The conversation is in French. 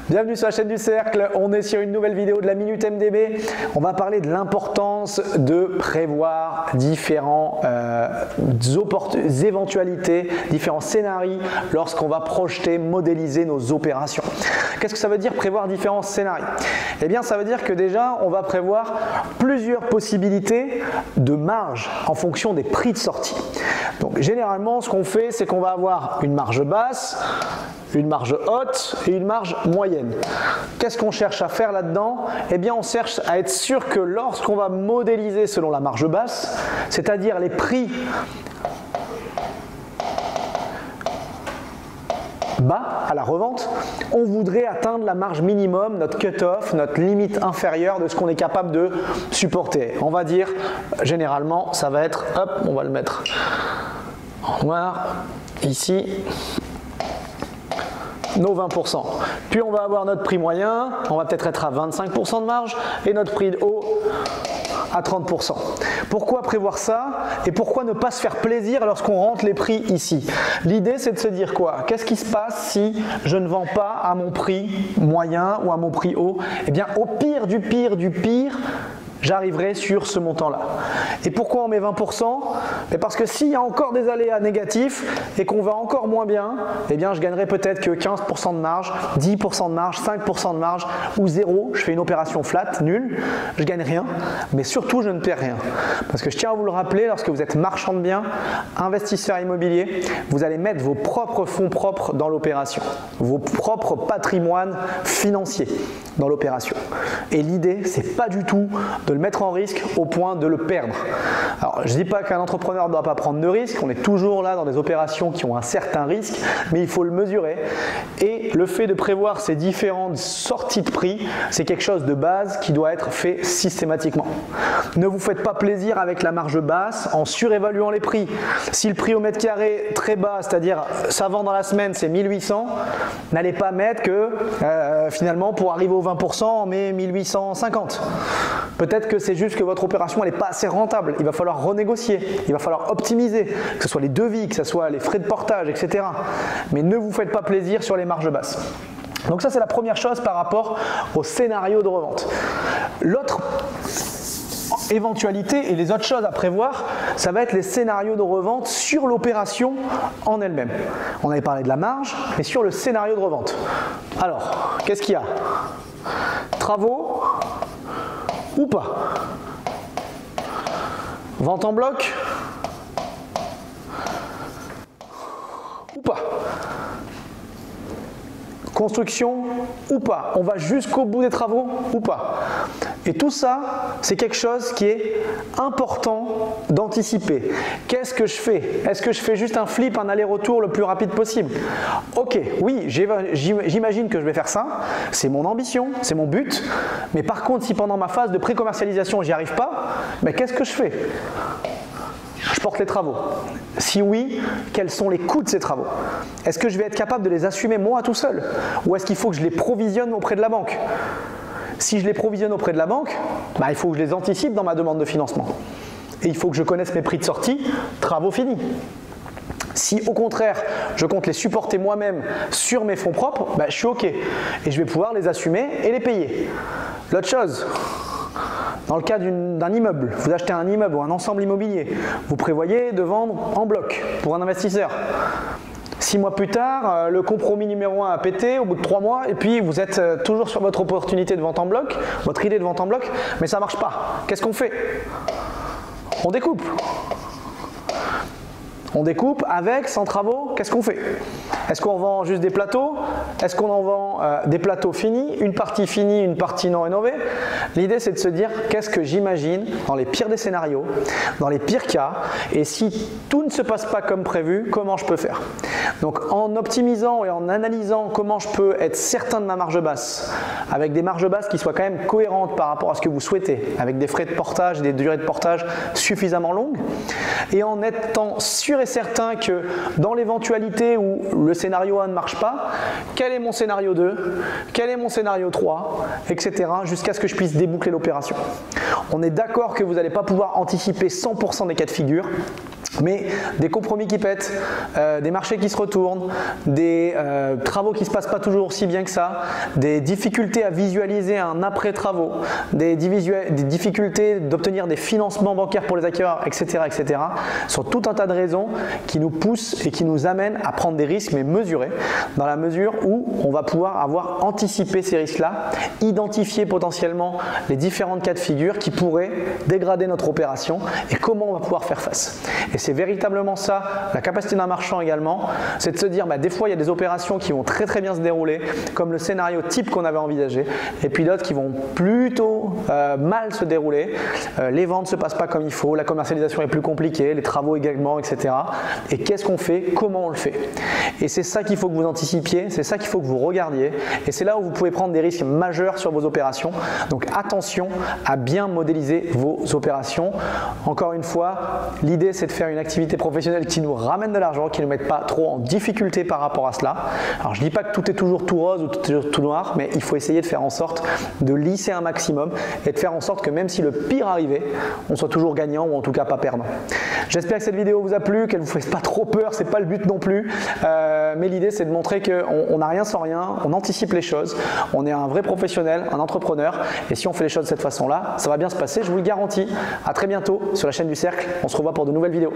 Bienvenue sur la chaîne du Cercle, on est sur une nouvelle vidéo de la Minute MDB. On va parler de l'importance de prévoir différentes éventualités, différents scénarios lorsqu'on va projeter, modéliser nos opérations. Qu'est-ce que ça veut dire prévoir différents scénarios? Eh bien ça veut dire que déjà on va prévoir plusieurs possibilités de marge en fonction des prix de sortie. Donc généralement ce qu'on fait c'est qu'on va avoir une marge basse, une marge haute et une marge moyenne. Qu'est-ce qu'on cherche à faire là-dedans? Eh bien on cherche à être sûr que lorsqu'on va modéliser selon la marge basse, c'est-à-dire les prix bas à la revente, on voudrait atteindre la marge minimum, notre cut-off, notre limite inférieure de ce qu'on est capable de supporter. On va dire, généralement, ça va être, hop, on va le mettre en noir, ici, nos 20%. Puis on va avoir notre prix moyen, on va peut-être être à 25% de marge, et notre prix de haut à 30%. Pourquoi prévoir ça et pourquoi ne pas se faire plaisir lorsqu'on rentre les prix ici? L'idée c'est de se dire quoi? Qu'est-ce qui se passe si je ne vends pas à mon prix moyen ou à mon prix haut? Eh bien au pire du pire du pire, j'arriverai sur ce montant-là. Et pourquoi on met 20%? Parce que s'il y a encore des aléas négatifs et qu'on va encore moins bien, eh bien je gagnerai peut-être que 15% de marge, 10% de marge, 5% de marge ou 0. Je fais une opération flat, nulle, je gagne rien, mais surtout je ne perds rien. Parce que je tiens à vous le rappeler, lorsque vous êtes marchand de biens, investisseur immobilier, vous allez mettre vos propres fonds propres dans l'opération, vos propres patrimoines financiers dans l'opération. Et l'idée, c'est pas du tout de le mettre en risque au point de le perdre. Alors, je ne dis pas qu'un entrepreneur ne doit pas prendre de risques, on est toujours là dans des opérations qui ont un certain risque, mais il faut le mesurer. Et le fait de prévoir ces différentes sorties de prix, c'est quelque chose de base qui doit être fait systématiquement. Ne vous faites pas plaisir avec la marge basse en surévaluant les prix. Si le prix au mètre carré très bas, c'est-à-dire ça vend dans la semaine, c'est 1800, n'allez pas mettre que finalement pour arriver aux 20%, on met 1850. Peut-être que c'est juste que votre opération n'est pas assez rentable. Il va falloir renégocier, il va falloir optimiser, que ce soit les devis, que ce soit les frais de portage, etc. Mais ne vous faites pas plaisir sur les marges basses. Donc ça c'est la première chose par rapport au scénario de revente. L'autre éventualité et les autres choses à prévoir, ça va être les scénarios de revente sur l'opération en elle-même. On avait parlé de la marge, mais sur le scénario de revente. Alors, qu'est-ce qu'il y a? Travaux ou pas? Vente en bloc ou pas? Construction ou pas? On va jusqu'au bout des travaux ou pas? Et tout ça, c'est quelque chose qui est important d'anticiper. Qu'est-ce que je fais? Est-ce que je fais juste un flip, un aller-retour le plus rapide possible? Ok, oui, j'imagine que je vais faire ça. C'est mon ambition, c'est mon but. Mais par contre, si pendant ma phase de pré-commercialisation, j'y arrive pas, ben, qu'est-ce que je fais? Je porte les travaux. Si oui, quels sont les coûts de ces travaux? Est-ce que je vais être capable de les assumer moi tout seul? Ou est-ce qu'il faut que je les provisionne auprès de la banque? Si je les provisionne auprès de la banque, bah, il faut que je les anticipe dans ma demande de financement. Et il faut que je connaisse mes prix de sortie, travaux finis. Si au contraire, je compte les supporter moi-même sur mes fonds propres, bah, je suis OK. Et je vais pouvoir les assumer et les payer. L'autre chose, dans le cas d'un immeuble, vous achetez un immeuble ou un ensemble immobilier, vous prévoyez de vendre en bloc pour un investisseur. 6 mois plus tard, le compromis numéro 1 a pété au bout de 3 mois et puis vous êtes toujours sur votre opportunité de vente en bloc, votre idée de vente en bloc, mais ça ne marche pas. Qu'est-ce qu'on fait? On découpe. On découpe avec, sans travaux, qu'est-ce qu'on fait? Est-ce qu'on vend juste des plateaux? Est-ce qu'on en vend des plateaux finis, une partie non rénovée? L'idée c'est de se dire qu'est-ce que j'imagine dans les pires des scénarios, dans les pires cas, et si tout ne se passe pas comme prévu, comment je peux faire? Donc en optimisant et en analysant comment je peux être certain de ma marge basse, avec des marges basses qui soient quand même cohérentes par rapport à ce que vous souhaitez, avec des frais de portage et des durées de portage suffisamment longues, et en étant sûr et certain que dans l'éventualité où le scénario 1 ne marche pas, quel est mon scénario 2, quel est mon scénario 3, etc. jusqu'à ce que je puisse déboucler l'opération. On est d'accord que vous n'allez pas pouvoir anticiper 100% des cas de figure, Mais des compromis qui pètent, des marchés qui se retournent, des travaux qui ne se passent pas toujours aussi bien que ça, des difficultés à visualiser un après-travaux, des difficultés d'obtenir des financements bancaires pour les acquéreurs, etc., etc. sont tout un tas de raisons qui nous poussent et qui nous amènent à prendre des risques, mais mesurés, dans la mesure où on va pouvoir avoir anticipé ces risques-là, identifier potentiellement les différentes cas de figure qui pourraient dégrader notre opération et comment on va pouvoir faire face. Et c'est véritablement ça, la capacité d'un marchand également, c'est de se dire, des fois il y a des opérations qui vont très très bien se dérouler, comme le scénario type qu'on avait envisagé, et puis d'autres qui vont plutôt mal se dérouler, les ventes ne se passent pas comme il faut, la commercialisation est plus compliquée, les travaux également, etc. Et qu'est-ce qu'on fait, comment on le fait? Et c'est ça qu'il faut que vous anticipiez, c'est ça qu'il faut que vous regardiez, et c'est là où vous pouvez prendre des risques majeurs sur vos opérations. Donc attention à bien modéliser vos opérations. Encore une fois, l'idée c'est de faire une activité professionnelle qui nous ramène de l'argent, qui ne nous mette pas trop en difficulté par rapport à cela. Alors je ne dis pas que tout est toujours tout rose ou tout est toujours tout noir, mais il faut essayer de faire en sorte de lisser un maximum et de faire en sorte que même si le pire arrivait, on soit toujours gagnant ou en tout cas pas perdant. J'espère que cette vidéo vous a plu, qu'elle ne vous fasse pas trop peur, c'est pas le but non plus, mais l'idée c'est de montrer qu'on n'a rien sans rien, on anticipe les choses, on est un vrai professionnel, un entrepreneur, et si on fait les choses de cette façon-là, ça va bien se passer, je vous le garantis. À très bientôt sur la chaîne du Cercle, on se revoit pour de nouvelles vidéos.